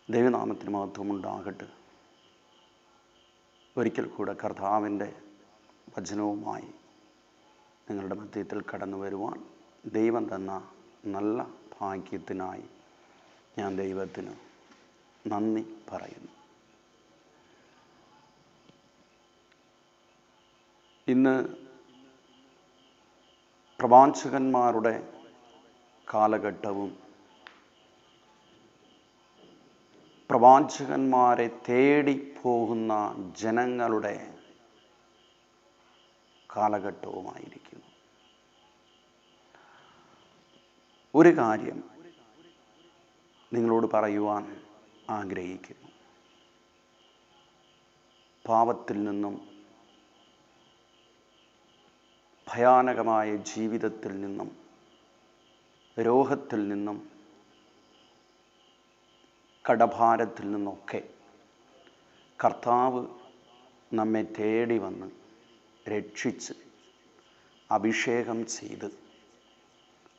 ദൈവനാമത്തിന് മഹത്വമുണ്ടാകട്ടെ. ഒരിക്കൽ കൂടെ കർത്താവിൻ്റെ വചനവുമായി നിങ്ങളുടെ മധ്യത്തിൽ കടന്നു വരുവാൻ ദൈവം തന്ന നല്ല ഭാഗ്യത്തിനായി ഞാൻ ദൈവത്തിന് നന്ദി പറയുന്നു. ഇന്ന് പ്രവാചകന്മാരുടെ കാലഘട്ടവും പ്രവാചകന്മാരെ തേടി പോകുന്ന ജനങ്ങളുടെ കാലഘട്ടവുമായിരിക്കുന്നു. ഒരു കാര്യം നിങ്ങളോട് പറയുവാൻ ആഗ്രഹിക്കുന്നു. പാപത്തിൽ നിന്നും ഭയാനകമായ ജീവിതത്തിൽ നിന്നും രോഗത്തിൽ നിന്നും കടഭാരത്തിൽ നിന്നൊക്കെ കർത്താവ് നമ്മെ തേടി വന്ന് രക്ഷിച്ച് അഭിഷേകം ചെയ്ത്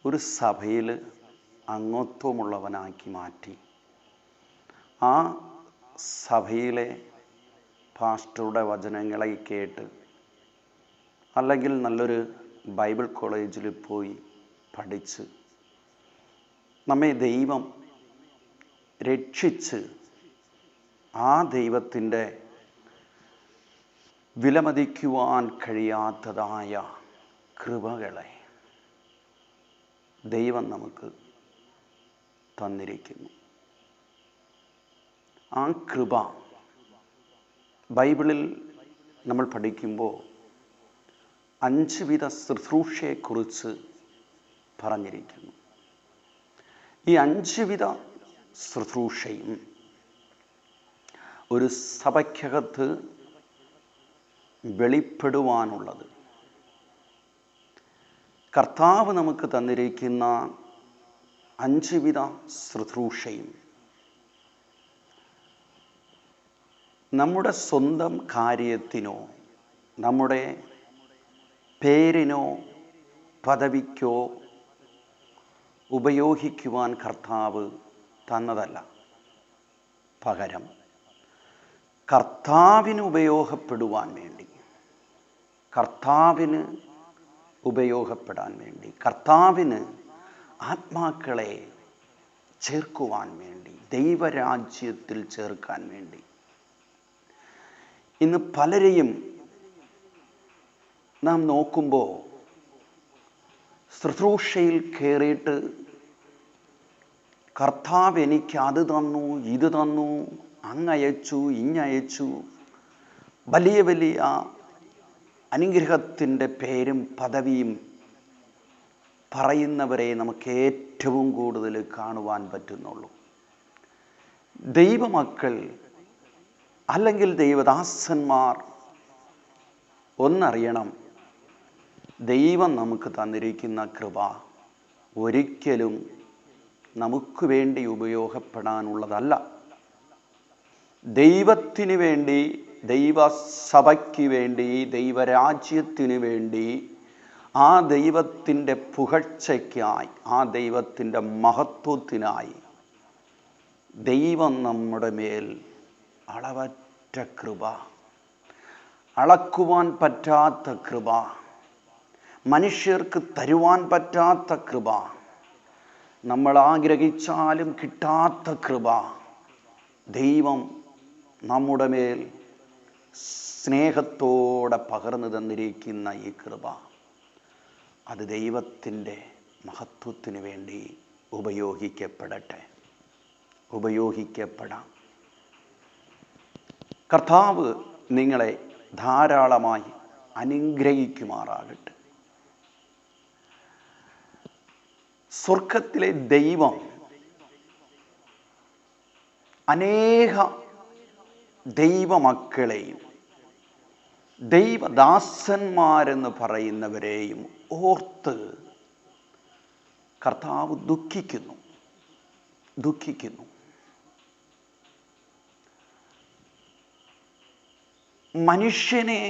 ഒരു സഭയിൽ അംഗത്വമുള്ളവനാക്കി മാറ്റി ആ സഭയിലെ പാസ്റ്ററുടെ വചനങ്ങളെ കേട്ട് അല്ലെങ്കിൽ നല്ലൊരു ബൈബിൾ കോളേജിൽ പോയി പഠിച്ച് നമ്മെ ദൈവം രക്ഷിച്ച് ആ ദൈവത്തിൻ്റെ വിലമതിക്കുവാൻ കഴിയാത്തതായ കൃപകളെ ദൈവം നമുക്ക് തന്നിരിക്കുന്നു. ആ കൃപ ബൈബിളിൽ നമ്മൾ പഠിക്കുമ്പോൾ 5 വിധ ശുശ്രൂഷയെക്കുറിച്ച് പറഞ്ഞിരിക്കുന്നു. ഈ 5 വിധ ശുശ്രൂഷയും ഒരു സഭയ്ക്കകത്ത് വെളിപ്പെടുവാനുള്ളത്. കർത്താവ് നമുക്ക് തന്നിരിക്കുന്ന 5 വിധ ശുശ്രൂഷയും നമ്മുടെ സ്വന്തം കാര്യത്തിനോ നമ്മുടെ പേരിനോ പദവിക്കോ ഉപയോഗിക്കുവാൻ കർത്താവ് തന്നതല്ല. പകരം കർത്താവിന് ഉപയോഗപ്പെടുവാൻ വേണ്ടി, കർത്താവിന് ഉപയോഗപ്പെടാൻ വേണ്ടി, കർത്താവിന് ആത്മാക്കളെ ചേർക്കുവാൻ വേണ്ടി, ദൈവരാജ്യത്തിൽ ചേർക്കാൻ വേണ്ടി. ഇന്ന് പലരെയും നാം നോക്കുമ്പോൾ ശുശ്രൂഷയിൽ കയറിയിട്ട് കർത്താവ് എനിക്ക് അത് തന്നു, ഇത് തന്നു, അങ്ങയച്ചു, ഇങ്ങയച്ചു, വലിയ വലിയ അനുഗ്രഹത്തിൻ്റെ പേരും പദവിയും പറയുന്നവരെ നമുക്ക് ഏറ്റവും കൂടുതൽ കാണുവാൻ പറ്റുന്നുള്ളൂ. ദൈവമക്കൾ അല്ലെങ്കിൽ ദൈവദാസന്മാർ ഒന്നറിയണം, ദൈവം നമുക്ക് തന്നിരിക്കുന്ന കൃപ ഒരിക്കലും നമുക്ക് വേണ്ടി ഉപയോഗപ്പെടാനുള്ളതല്ല. ദൈവത്തിന് വേണ്ടി, ദൈവസഭയ്ക്ക് വേണ്ടി, ദൈവരാജ്യത്തിന് വേണ്ടി, ആ ദൈവത്തിൻ്റെ പുകഴ്ചയ്ക്കായി, ആ ദൈവത്തിൻ്റെ മഹത്വത്തിനായി ദൈവം നമ്മുടെ മേൽ അളവറ്റ കൃപ, അളക്കുവാൻ പറ്റാത്ത കൃപ, മനുഷ്യർക്ക് തരുവാൻ പറ്റാത്ത കൃപ, നമ്മൾ ആഗ്രഹിച്ചാലും കിട്ടാത്ത കൃപ ദൈവം നമ്മുടെ മേൽ സ്നേഹത്തോടെ പകർന്നു തന്നിരിക്കുന്ന ഈ കൃപ, അത് ദൈവത്തിൻ്റെ മഹത്വത്തിന് വേണ്ടി ഉപയോഗിക്കപ്പെടട്ടെ, ഉപയോഗിക്കപ്പെടാം. കർത്താവ് നിങ്ങളെ ധാരാളമായി അനുഗ്രഹിക്കുമാറാകട്ടെ. സ്വർഗത്തിലെ ദൈവം അനേക ദൈവമക്കളെയും ദൈവദാസന്മാരെന്ന് പറയുന്നവരെയും ഓർത്ത് കർത്താവ് ദുഃഖിക്കുന്നു. മനുഷ്യനെ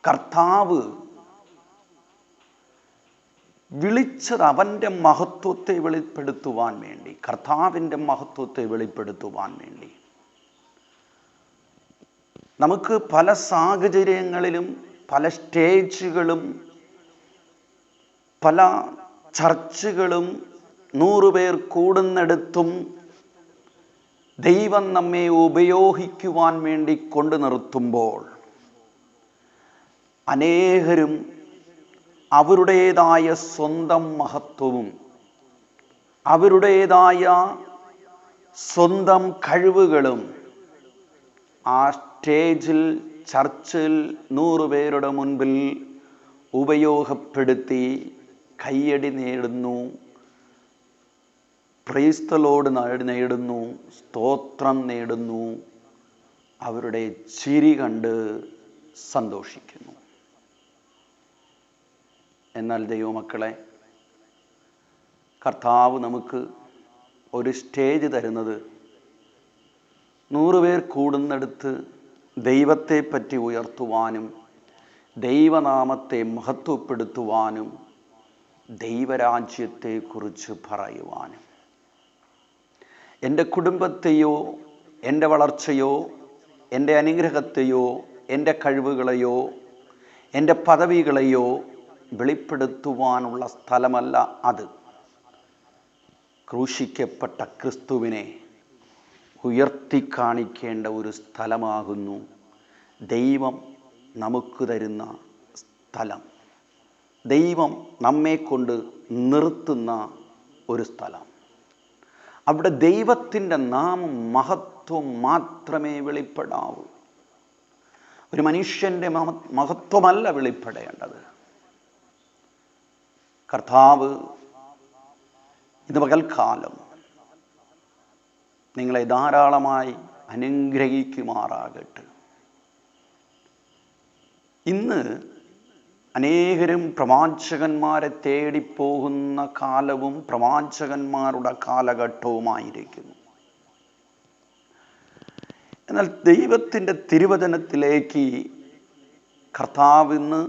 കർത്താവ് വിളിച്ചത് അവൻ്റെ മഹത്വത്തെ വെളിപ്പെടുത്തുവാൻ വേണ്ടി, കർത്താവിൻ്റെ മഹത്വത്തെ വെളിപ്പെടുത്തുവാൻ വേണ്ടി. നമുക്ക് പല സാഹചര്യങ്ങളിലും പല സ്റ്റേജുകളും പല ചർച്ചുകളും 100 പേർ കൂടുന്നിടത്തും ദൈവം നമ്മെ ഉപയോഗിക്കുവാൻ വേണ്ടി കൊണ്ടു നിർത്തുമ്പോൾ അനേകരും അവരുടേതായ സ്വന്തം മഹത്വവും അവരുടേതായ സ്വന്തം കഴിവുകളും ആ സ്റ്റേജിൽ ചർച്ചിൽ 100 പേരുടെ മുൻപിൽ ഉപയോഗപ്പെടുത്തി കയ്യടി നേടുന്നു, പ്രൈസ് ദി ലോർഡ് നേടുന്നു, സ്തോത്രം നേടുന്നു, അവരുടെ ചിരി കണ്ട് സന്തോഷിക്കുന്നു. എന്നാൽ ദൈവമക്കളെ, കർത്താവ് നമുക്ക് ഒരു സ്റ്റേജ് തരുന്നത് 100 പേർ കൂടുന്നിടത്ത് ദൈവത്തെ പറ്റി ഉയർത്തുവാനും ദൈവനാമത്തെ മഹത്വപ്പെടുത്തുവാനും ദൈവരാജ്യത്തെക്കുറിച്ച് പറയുവാനും. എൻ്റെ കുടുംബത്തെയോ എൻ്റെ വളർച്ചയോ എൻ്റെ അനുഗ്രഹത്തെയോ എൻ്റെ കഴിവുകളെയോ എൻ്റെ പദവികളെയോ വെളിപ്പെടുത്തുവാനുള്ള സ്ഥലമല്ല അത്. ക്രൂശിക്കപ്പെട്ട ക്രിസ്തുവിനെ ഉയർത്തിക്കാണിക്കേണ്ട ഒരു സ്ഥലമാകുന്നു ദൈവം നമുക്ക് തരുന്ന സ്ഥലം, ദൈവം നമ്മെ കൊണ്ട് നിർത്തുന്ന ഒരു സ്ഥലം. അവിടെ ദൈവത്തിൻ്റെ നാമം മഹത്വം മാത്രമേ വെളിപ്പെടാവൂ. ഒരു മനുഷ്യൻ്റെ മഹത്വമല്ല വെളിപ്പെടേണ്ടത്. കർത്താവ് ഇന്ന് പകൽക്കാലം നിങ്ങളെ ധാരാളമായി അനുഗ്രഹിക്കുമാറാകട്ടെ. ഇന്ന് അനേകരും പ്രവാചകന്മാരെ തേടിപ്പോകുന്ന കാലവും പ്രവാചകന്മാരുടെ കാലഘട്ടവുമായിരിക്കുന്നു. എന്നാൽ ദൈവത്തിൻ്റെ തിരുവചനത്തിലേക്ക് കർത്താവ് ഇന്ന്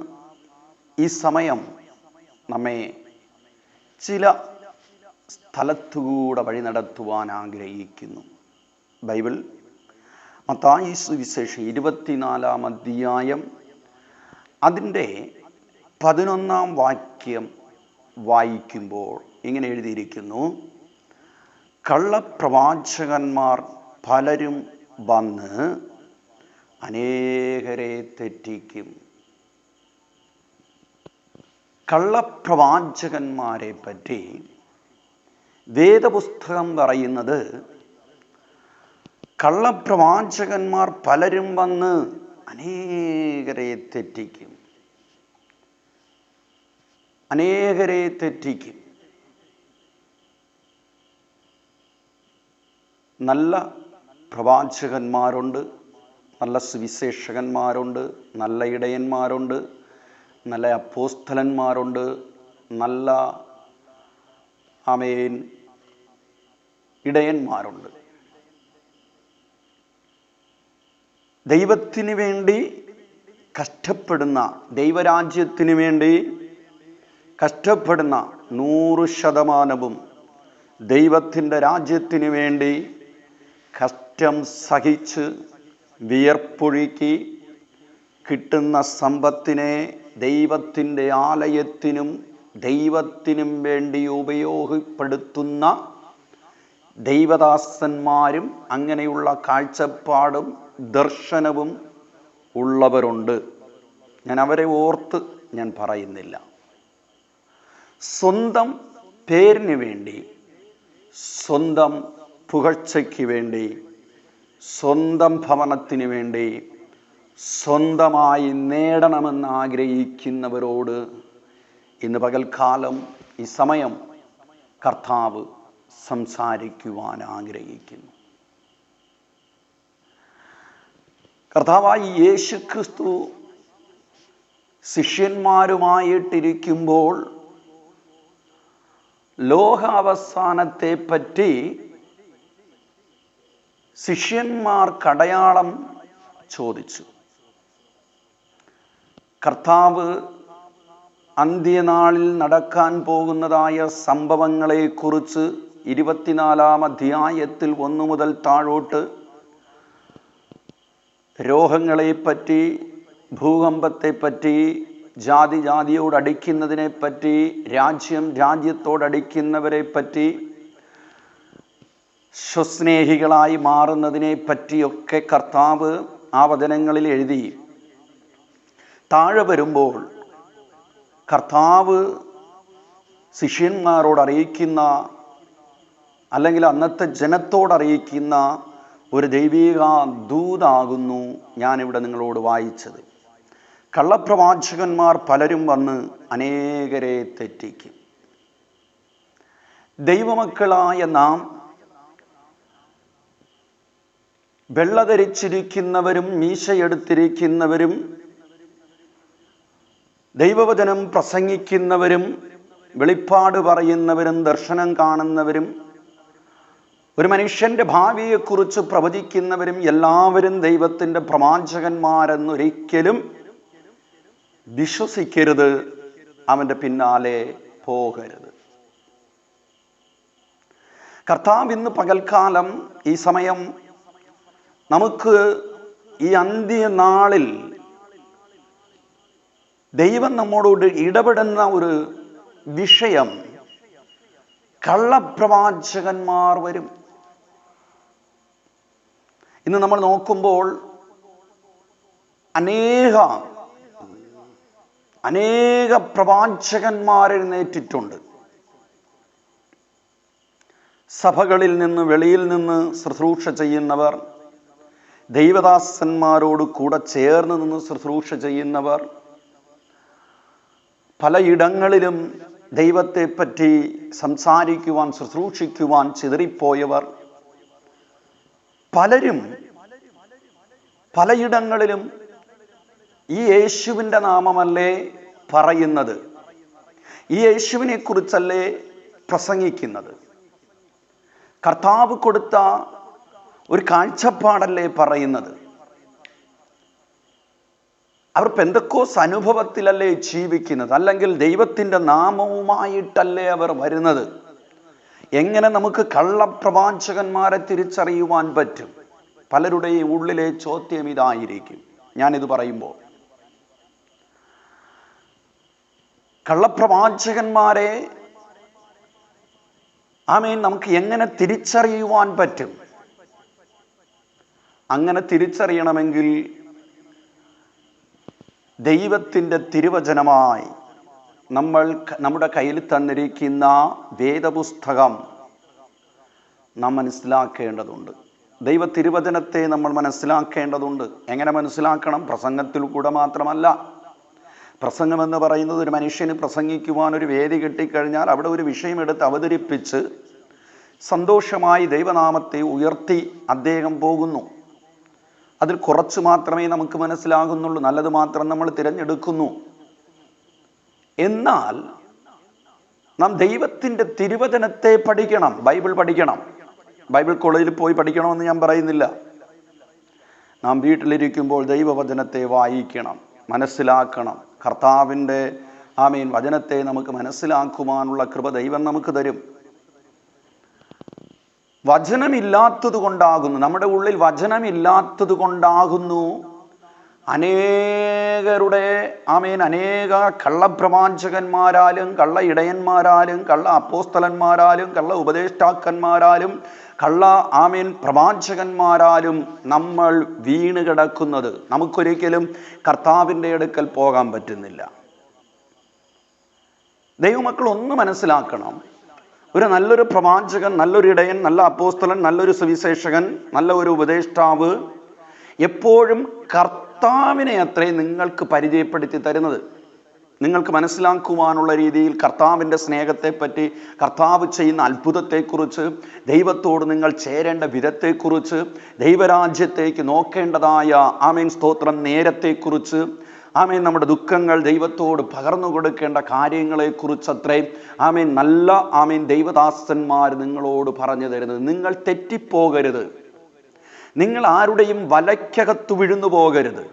ഈ സമയം നമ്മെ ചില സ്ഥലത്തുകൂടെ വഴി നടത്തുവാൻ ആഗ്രഹിക്കുന്നു. ബൈബിൾ മത്തായി സുവിശേഷം 24-ാം അധ്യായം അതിൻ്റെ 11-ാം വാക്യം വായിക്കുമ്പോൾ ഇങ്ങനെ എഴുതിയിരിക്കുന്നു: കള്ളപ്രവാചകന്മാർ പലരും വന്ന് അനേകരെ തെറ്റിക്കും. കള്ളപ്രവാചകന്മാരെ പറ്റി വേദപുസ്തകം പറയുന്നത്, കള്ളപ്രവാചകന്മാർ പലരും വന്ന് അനേകരെ തെറ്റിക്കും, അനേകരെ തെറ്റിക്കും. നല്ല പ്രവാചകന്മാരുണ്ട്, നല്ല സുവിശേഷകന്മാരുണ്ട്, നല്ല ഇടയന്മാരുണ്ട്, നല്ല അപ്പോസ്തലന്മാരുണ്ട്, നല്ല ആമേൻ ഇടയന്മാരുണ്ട്. ദൈവത്തിന് വേണ്ടി കഷ്ടപ്പെടുന്ന, ദൈവരാജ്യത്തിന് വേണ്ടി കഷ്ടപ്പെടുന്ന 100% ദൈവത്തിൻ്റെ രാജ്യത്തിന് വേണ്ടി കഷ്ടം സഹിച്ച് വിയർപ്പൊഴുക്കി കിട്ടുന്ന സമ്പത്തിനെ ദൈവത്തിൻ്റെ ആലയത്തിനും ദൈവത്തിനും വേണ്ടി ഉപയോഗപ്പെടുത്തുന്ന ദൈവദാസന്മാരും അങ്ങനെയുള്ള കാഴ്ചപ്പാടും ദർശനവും ഉള്ളവരുണ്ട്. ഞാൻ അവരെ ഓർത്ത് ഞാൻ പറയുന്നില്ല. സ്വന്തം പേരിന് വേണ്ടി, സ്വന്തം പുകഴ്ചയ്ക്ക് വേണ്ടി, സ്വന്തം ഭവനത്തിന് വേണ്ടി, സ്വന്തമായി നേടണമെന്ന് ആഗ്രഹിക്കുന്നവരോട് ഇന്ന് പകൽക്കാലം ഈ സമയം കർത്താവ് സംസാരിക്കുവാൻ ആഗ്രഹിക്കുന്നു. കർത്താവായ യേശു ക്രിസ്തു ശിഷ്യന്മാരുമായിട്ടിരിക്കുമ്പോൾ ലോകാവസാനത്തെ പറ്റി അന്ത്യനാളിൽ നടക്കാൻ പോകുന്നതായ സംഭവങ്ങളെക്കുറിച്ച് 24-ാം അധ്യായത്തിൽ 1 മുതൽ താഴോട്ട് രോഗങ്ങളെപ്പറ്റി, ഭൂകമ്പത്തെപ്പറ്റി, ജാതിയോടടിക്കുന്നതിനെപ്പറ്റി, രാജ്യത്തോടടിക്കുന്നവരെ പറ്റി, സ്വസ്നേഹികളായി മാറുന്നതിനെ പറ്റിയൊക്കെ കർത്താവ് ആ വചനങ്ങളിൽ എഴുതി. താഴെ വരുമ്പോൾ കർത്താവ് ശിഷ്യന്മാരോട് അറിയിക്കുന്ന, അല്ലെങ്കിൽ അന്നത്തെ ജനത്തോടറിയിക്കുന്ന ഒരു ദൈവിക ദൂതാകുന്നു ഞാനിവിടെ നിങ്ങളോട് വായിച്ചത്. കള്ളപ്രവാചകന്മാർ പലരും വന്ന് അനേകരെ തെറ്റിക്കും. ദൈവമക്കളായ നാം വെള്ളധരിച്ചിരിക്കുന്നവരും മീശയെടുത്തിരിക്കുന്നവരും ദൈവവചനം പ്രസംഗിക്കുന്നവരും വെളിപ്പാട് പറയുന്നവരും ദർശനം കാണുന്നവരും ഒരു മനുഷ്യൻ്റെ ഭാവിയെക്കുറിച്ച് പ്രവചിക്കുന്നവരും എല്ലാവരും ദൈവത്തിൻ്റെ പ്രവാചകന്മാരെന്നൊരിക്കലും വിശ്വസിക്കരുത്. അവൻ്റെ പിന്നാലെ പോകരുത്. കർത്താവ് ഇന്ന് പകൽക്കാലം ഈ സമയം നമുക്ക് ഈ അന്ത്യനാളിൽ ദൈവം നമ്മോട് ഇടപെടുന്ന ഒരു വിഷയം, കള്ളപ്രവാചകന്മാർ വരും. ഇന്ന് നമ്മൾ നോക്കുമ്പോൾ അനേക പ്രവാചകന്മാരെഴുന്നേറ്റിട്ടുണ്ട്. സഭകളിൽ നിന്ന്, വെളിയിൽ നിന്ന് ശുശ്രൂഷ ചെയ്യുന്നവർ, ദൈവദാസന്മാരോട് കൂടെ ചേർന്ന് നിന്ന് ശുശ്രൂഷ ചെയ്യുന്നവർ, പലയിടങ്ങളിലും ദൈവത്തെപ്പറ്റി സംസാരിക്കുവാൻ, ശുശ്രൂഷിക്കുവാൻ ചിതറിപ്പോയവർ പലരും പലയിടങ്ങളിലും ഈ യേശുവിൻ്റെ നാമമല്ലേ പറയുന്നത്, ഈ യേശുവിനെ കുറിച്ചല്ലേ പ്രസംഗിക്കുന്നത്, കർത്താവ് കൊടുത്ത ഒരു കാഴ്ചപ്പാടല്ലേ പറയുന്നത്, അവർ പെന്തക്കോസ് അനുഭവത്തിലല്ലേ ജീവിക്കുന്നത്, അല്ലെങ്കിൽ ദൈവത്തിൻ്റെ നാമവുമായിട്ടല്ലേ അവർ വരുന്നത്. എങ്ങനെ നമുക്ക് കള്ളപ്രവാചകന്മാരെ തിരിച്ചറിയുവാൻ പറ്റും? പലരുടെയും ഉള്ളിലെ ചോദ്യം ഇതായിരിക്കും. ഞാനിത് പറയുമ്പോൾ കള്ളപ്രവാചകന്മാരെ നമുക്ക് എങ്ങനെ തിരിച്ചറിയുവാൻ പറ്റും? അങ്ങനെ തിരിച്ചറിയണമെങ്കിൽ ദൈവത്തിൻ്റെ തിരുവചനമായി നമ്മുടെ കയ്യിൽ തന്നിരിക്കുന്ന വേദപുസ്തകം നാം മനസ്സിലാക്കേണ്ടതുണ്ട്. ദൈവ തിരുവചനത്തെ നമ്മൾ മനസ്സിലാക്കേണ്ടതുണ്ട്. എങ്ങനെ മനസ്സിലാക്കണം? പ്രസംഗത്തിൽ കൂടെ മാത്രമല്ല. പ്രസംഗമെന്ന് പറയുന്നത് ഒരു മനുഷ്യന് പ്രസംഗിക്കുവാൻ ഒരു വേദി കിട്ടിക്കഴിഞ്ഞാൽ അവിടെ ഒരു വിഷയമെടുത്ത് അവതരിപ്പിച്ച് സന്തോഷമായി ദൈവനാമത്തെ ഉയർത്തി അദ്ദേഹം പോകുന്നു. അതിൽ കുറച്ച് മാത്രമേ നമുക്ക് മനസ്സിലാകുന്നുള്ളൂ, നല്ലത് മാത്രം നമ്മൾ തിരഞ്ഞെടുക്കുന്നു. എന്നാൽ നാം ദൈവത്തിൻ്റെ തിരുവചനത്തെ പഠിക്കണം, ബൈബിൾ പഠിക്കണം. ബൈബിൾ കോളേജിൽ പോയി പഠിക്കണമെന്ന് ഞാൻ പറയുന്നില്ല. നാം വീട്ടിലിരിക്കുമ്പോൾ ദൈവവചനത്തെ വായിക്കണം, മനസ്സിലാക്കണം. കർത്താവിൻ്റെ വചനത്തെ നമുക്ക് മനസ്സിലാക്കുവാനുള്ള കൃപ ദൈവം നമുക്ക് തരും. വചനമില്ലാത്തത് കൊണ്ടാകുന്നു, നമ്മുടെ ഉള്ളിൽ വചനമില്ലാത്തത് കൊണ്ടാകുന്നു അനേകരുടെ അനേക കള്ളപ്രവാചകന്മാരാലും, കള്ള ഇടയന്മാരാലും, കള്ള അപ്പോസ്തലന്മാരാലും, കള്ള ഉപദേഷ്ടാക്കന്മാരാലും, കള്ള പ്രവാചകന്മാരാലും നമ്മൾ വീണ് കിടക്കുന്നത്. നമുക്കൊരിക്കലും കർത്താവിൻ്റെ അടുക്കൽ പോകാൻ പറ്റുന്നില്ല. ദൈവമക്കൾ ഒന്ന് മനസ്സിലാക്കണം, ഒരു നല്ലൊരു പ്രവാചകൻ, നല്ലൊരു ഇടയൻ, നല്ല അപ്പോസ്തലൻ, നല്ലൊരു സുവിശേഷകൻ, നല്ല ഒരു ഉപദേഷ്ടാവ് എപ്പോഴും കർത്താവിനെ അത്രേ നിങ്ങൾക്ക് പരിചയപ്പെടുത്തി തരുന്നത്. നിങ്ങൾക്ക് മനസ്സിലാക്കുവാനുള്ള രീതിയിൽ കർത്താവിൻ്റെ സ്നേഹത്തെപ്പറ്റി, കർത്താവ് ചെയ്യുന്ന അത്ഭുതത്തെക്കുറിച്ച്, ദൈവത്തോട് നിങ്ങൾ ചേരേണ്ട വിധത്തെക്കുറിച്ച്, ദൈവരാജ്യത്തേക്ക് നോക്കേണ്ടതായ സ്തോത്രം നേരത്തെക്കുറിച്ച്, നമ്മുടെ ദുഃഖങ്ങൾ ദൈവത്തോട് പകർന്നു കൊടുക്കേണ്ട കാര്യങ്ങളെക്കുറിച്ചത്രേ നല്ല ദൈവദാസന്മാർ നിങ്ങളോട് പറഞ്ഞു തരുന്നത്. നിങ്ങൾ തെറ്റിപ്പോകരുത്, നിങ്ങൾ ആരുടെയും വലയ്ക്കകത്ത് വീഴുന്നു പോകരുത്.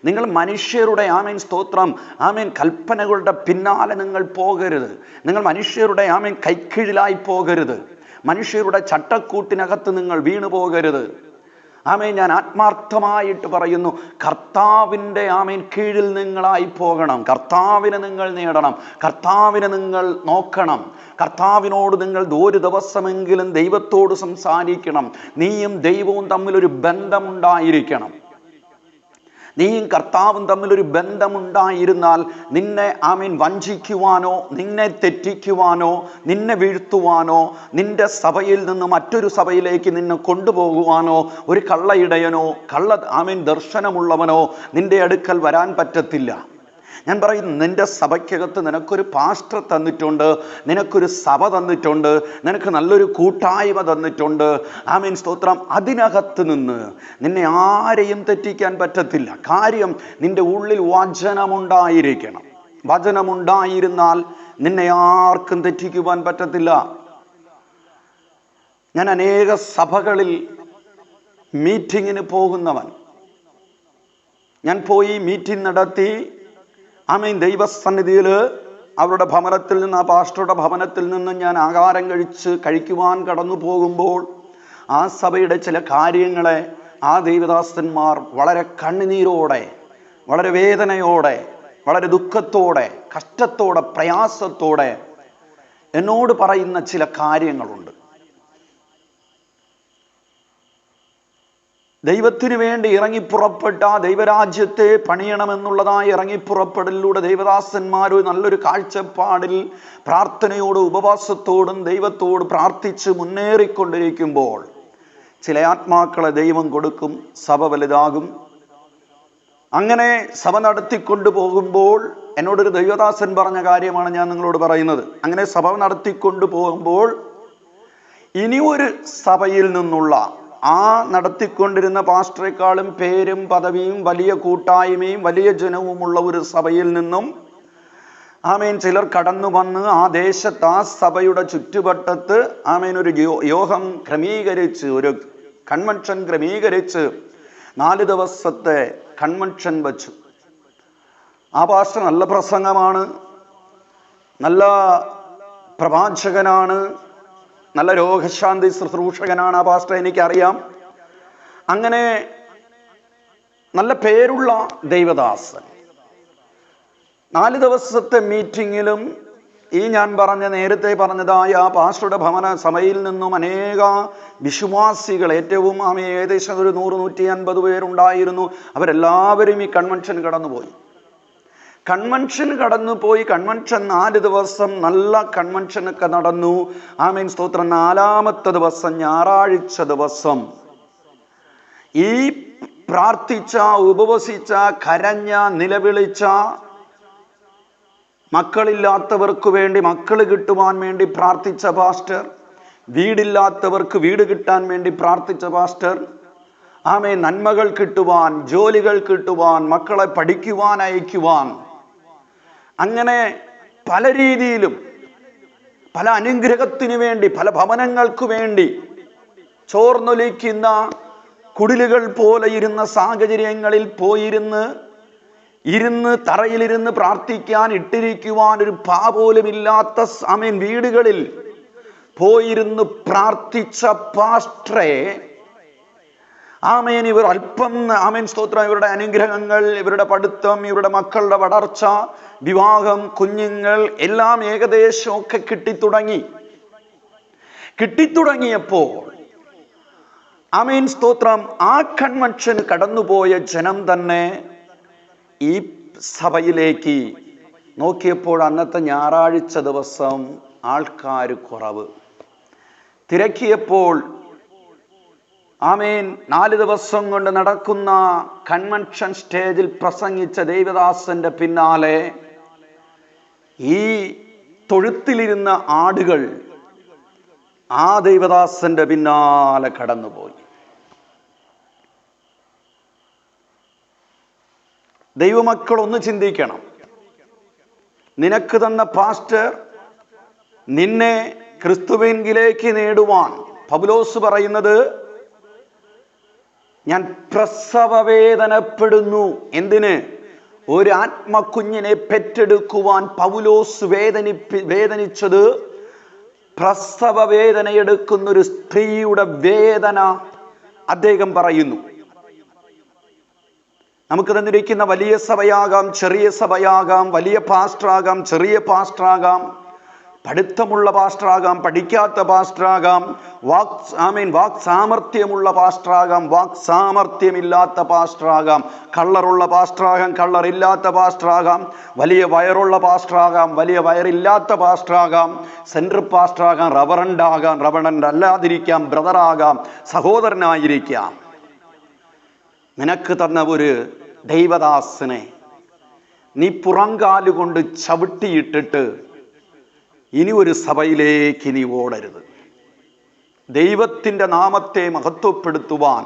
നിങ്ങൾ മനുഷ്യരുടെ ആമേൻ സ്തോത്രം ആമേൻ കൽപ്പനകളുടെ പിന്നാലെ നിങ്ങൾ പോകരുത്. നിങ്ങൾ മനുഷ്യരുടെ ആമേൻ കൈക്കീഴിലായി പോകരുത്. മനുഷ്യരുടെ ചട്ടക്കൂട്ടിനകത്ത് നിങ്ങൾ വീണു പോകരുത്. ആമേൻ, ഞാൻ ആത്മാർത്ഥമായിട്ട് പറയുന്നു, കർത്താവിൻ്റെ ആമേൻ കീഴിൽ നിങ്ങളായി പോകണം. കർത്താവിനെ നിങ്ങൾ നേടണം. കർത്താവിനെ നിങ്ങൾ നോക്കണം. കർത്താവിനോട് നിങ്ങൾ ഒരു ദിവസമെങ്കിലും ദൈവത്തോട് സംസാരിക്കണം. നീയും ദൈവവും തമ്മിലൊരു ബന്ധമുണ്ടായിരിക്കണം. നീയും കർത്താവും തമ്മിലൊരു ബന്ധമുണ്ടായിരുന്നാൽ നിന്നെ ആമേൻ വഞ്ചിക്കുവാനോ നിന്നെ തെറ്റിക്കുവാനോ നിന്നെ വീഴ്ത്തുവാനോ നിന്റെ സഭയിൽ നിന്ന് മറ്റൊരു സഭയിലേക്ക് നിന്നെ കൊണ്ടുപോകുവാനോ ഒരു കള്ളയിടയനോ ആമേൻ ദർശനമുള്ളവനോ നിന്റെ അടുക്കൽ വരാൻ പറ്റത്തില്ല. ഞാൻ പറയുന്നു, നിന്റെ സഭയ്ക്കകത്ത് നിനക്കൊരു പാസ്റ്റർ തന്നിട്ടുണ്ട്, നിനക്കൊരു സഭ തന്നിട്ടുണ്ട്, നിനക്ക് നല്ലൊരു കൂട്ടായ്മ തന്നിട്ടുണ്ട്. ആമേൻ സ്തോത്രം. അതിനകത്ത് നിന്ന് നിന്നെ ആരെയും തെറ്റിക്കാൻ പറ്റത്തില്ല. കാര്യം, നിന്റെ ഉള്ളിൽ വചനമുണ്ടായിരിക്കണം. വചനമുണ്ടായിരുന്നാൽ നിന്നെ ആർക്കും തെറ്റിക്കുവാൻ പറ്റത്തില്ല. ഞാൻ അനേക സഭകളിൽ മീറ്റിങ്ങിന് പോകുന്നവൻ. ഞാൻ പോയി മീറ്റിംഗ് നടത്തി ആമേൻ ദൈവസന്നിധിയിൽ അവരുടെ ഭവനത്തിൽ നിന്ന്, ആ പാസ്റ്ററുടെ ഭവനത്തിൽ നിന്ന് ഞാൻ ആഹാരം കഴിക്കുവാൻ കടന്നു പോകുമ്പോൾ ആ സഭയുടെ ചില കാര്യങ്ങളെ ആ ദൈവദാസന്മാർ വളരെ കണ്ണുനീരോടെ, വളരെ വേദനയോടെ, വളരെ ദുഃഖത്തോടെ, കഷ്ടത്തോടെ, പ്രയാസത്തോടെ എന്നോട് പറയുന്ന ചില കാര്യങ്ങളുണ്ട്. ദൈവത്തിനു വേണ്ടി ഇറങ്ങിപ്പുറപ്പെട്ട ദൈവരാജ്യത്തെ പണിയണമെന്നുള്ളതായി ഇറങ്ങിപ്പുറപ്പെടലിലൂടെ ദൈവദാസന്മാർ നല്ലൊരു കാഴ്ചപ്പാടിൽ പ്രാർത്ഥനയോടും ഉപവാസത്തോടും ദൈവത്തോട് പ്രാർത്ഥിച്ച് മുന്നേറിക്കൊണ്ടിരിക്കുമ്പോൾ ചില ആത്മാക്കളെ ദൈവം കൊടുക്കും. സഭ വലുതാകും. അങ്ങനെ സഭ നടത്തിക്കൊണ്ടു പോകുമ്പോൾ എന്നോടൊരു ദൈവദാസൻ പറഞ്ഞ കാര്യമാണ് ഞാൻ നിങ്ങളോട് പറയുന്നത്. അങ്ങനെ സഭ നടത്തിക്കൊണ്ടു പോകുമ്പോൾ ഇനിയൊരു സഭയിൽ നിന്നുള്ള ആ നടത്തിക്കൊണ്ടിരുന്ന പാസ്റ്ററേക്കാളും പേരും പദവിയും വലിയ കൂട്ടായ്മയും വലിയ ജനവുമുള്ള ഒരു സഭയിൽ നിന്നും ആമേൻ ചിലർ കടന്നു വന്ന് ആ ദേശത്ത് ആ സഭയുടെ ചുറ്റുവട്ടത്ത് ആമേൻ ഒരു യോഗം ക്രമീകരിച്ച്, ഒരു കൺവെൻഷൻ ക്രമീകരിച്ച് 4 ദിവസത്തെ കൺവെൻഷൻ വച്ചു. ആ പാസ്റ്റർ നല്ല പ്രസംഗമാണ്, നല്ല പ്രവാചകനാണ്, നല്ല രോഗശാന്തി ശുശ്രൂഷകനാണ് ആ പാസ്റ്റർ, എനിക്കറിയാം. അങ്ങനെ നല്ല പേരുള്ള ദൈവദാസൻ 4 ദിവസത്തെ മീറ്റിങ്ങിലും ഈ ഞാൻ നേരത്തെ പറഞ്ഞതായ ആ പാസ്റ്ററുടെ ഭവന സഭയിൽ നിന്നും അനേക വിശ്വാസികൾ, ഏറ്റവും ഏകദേശം ഒരു 100-150 പേരുണ്ടായിരുന്നു. അവരെല്ലാവരും ഈ കൺവെൻഷൻ കടന്നുപോയി. കൺവെൻഷൻ 4 ദിവസം നല്ല കൺവെൻഷനൊക്കെ നടന്നു. ആമേൻ സ്തോത്രം. 4-ാമത്തെ ദിവസം, ഞായറാഴ്ച ദിവസം, ഈ പ്രാർത്ഥിച്ച, ഉപവസിച്ച, കരഞ്ഞ, നിലവിളിച്ച, മക്കളില്ലാത്തവർക്ക് വേണ്ടി മക്കൾ കിട്ടുവാൻ വേണ്ടി പ്രാർത്ഥിച്ച പാസ്റ്റർ, വീടില്ലാത്തവർക്ക് വീട് കിട്ടാൻ വേണ്ടി പ്രാർത്ഥിച്ച പാസ്റ്റർ, ആമേൻ നന്മകൾ കിട്ടുവാൻ, ജോലികൾ കിട്ടുവാൻ, മക്കളെ പഠിക്കുവാൻ അയക്കുവാൻ, അങ്ങനെ പല രീതിയിലും പല അനുഗ്രഹത്തിനു വേണ്ടി, പല ഭവനങ്ങൾക്ക് വേണ്ടി ചോർന്നൊലിക്കുന്ന കുടിലുകൾ പോലെ ഇരുന്ന സാഹചര്യങ്ങളിൽ ഇരുന്ന് തറയിലിരുന്ന് പ്രാർത്ഥിക്കാൻ ഇട്ടിരിക്കുവാൻ ഒരു പാ പോലുമില്ലാത്ത ആമേൻ വീടുകളിൽ പോയിരുന്ന് പ്രാർത്ഥിച്ച പാസ്റ്ററെ ആമേൻ ഇവർ അല്പം ആമേൻ സ്തോത്രം ഇവരുടെ അനുഗ്രഹങ്ങൾ, ഇവരുടെ പഠിത്തം, ഇവരുടെ മക്കളുടെ വളർച്ച, വിവാഹം, കുഞ്ഞുങ്ങൾ എല്ലാം ഏകദേശമൊക്കെ കിട്ടിത്തുടങ്ങിയപ്പോൾ ആമേൻ സ്തോത്രം ആ കൺവെൻഷൻ കടന്നുപോയ ജനം തന്നെ ഈ സഭയിലേക്ക് നോക്കിയപ്പോൾ അന്നത്തെ ഞായറാഴ്ച ദിവസം ആൾക്കാർ കുറവ്. തിരക്കിയപ്പോൾ ആമേൻ 4 ദിവസം കൊണ്ട് നടക്കുന്ന കൺവെൻഷൻ സ്റ്റേജിൽ പ്രസംഗിച്ച ദൈവദാസന്റെ പിന്നാലെ ഈ തൊഴുത്തിലിരുന്ന ആടുകൾ ആ ദൈവദാസന്റെ പിന്നാലെ കടന്നുപോയി. ദൈവമക്കൾ ഒന്ന് ചിന്തിക്കണം. നിനക്ക് തന്ന പാസ്റ്റർ നിന്നെ ക്രിസ്തുവിലേക്ക് നേടുവാൻ പൗലോസ് പറയുന്നത് ഞാൻ പ്രസവവേദനപ്പെടുന്നു. എന്തിന്? ഒരു ആത്മക്കുഞ്ഞിനെ പെറ്റെടുക്കുവാൻ പൗലോസ് വേദനിച്ചത് പ്രസവ വേദന എടുക്കുന്നൊരു സ്ത്രീയുടെ വേദന അദ്ദേഹം പറയുന്നു. നമുക്ക് തന്നിരിക്കുന്ന വലിയ സഭയാകാം, ചെറിയ സഭയാകാം, വലിയ പാസ്റ്ററാകാം, ചെറിയ പാസ്റ്ററാകാം, പഠിത്തമുള്ള പാസ്റ്ററാകാം, പഠിക്കാത്ത പാസ്റ്ററാകാം, വാക് സാമർഥ്യമുള്ള പാസ്റ്ററാകാം, വാക് സാമർഥ്യമില്ലാത്ത പാസ്റ്ററാകാം, കള്ളറുള്ള പാസ്റ്ററാകാം, കള്ളറില്ലാത്ത പാസ്റ്ററാകാം, വലിയ വയറുള്ള പാസ്റ്ററാകാം, വലിയ വയറില്ലാത്ത പാസ്റ്ററാകാം, സെൻട്രൽ പാസ്റ്ററാകാം, റവറൻഡാകാം, റവറൻഡ് അല്ലാതിരിക്കാം, ബ്രദറാകാം, സഹോദരനായിരിക്കാം. നിനക്ക് തന്ന ഒരു ദൈവദാസനെ നീ പുറങ്കാലുകൊണ്ട് ചവിട്ടിയിട്ടിട്ട് ഇനി ഒരു സഭയിലേക്ക് നീ ഓടരുത്. ദൈവത്തിൻ്റെ നാമത്തെ മഹത്വപ്പെടുത്തുവാൻ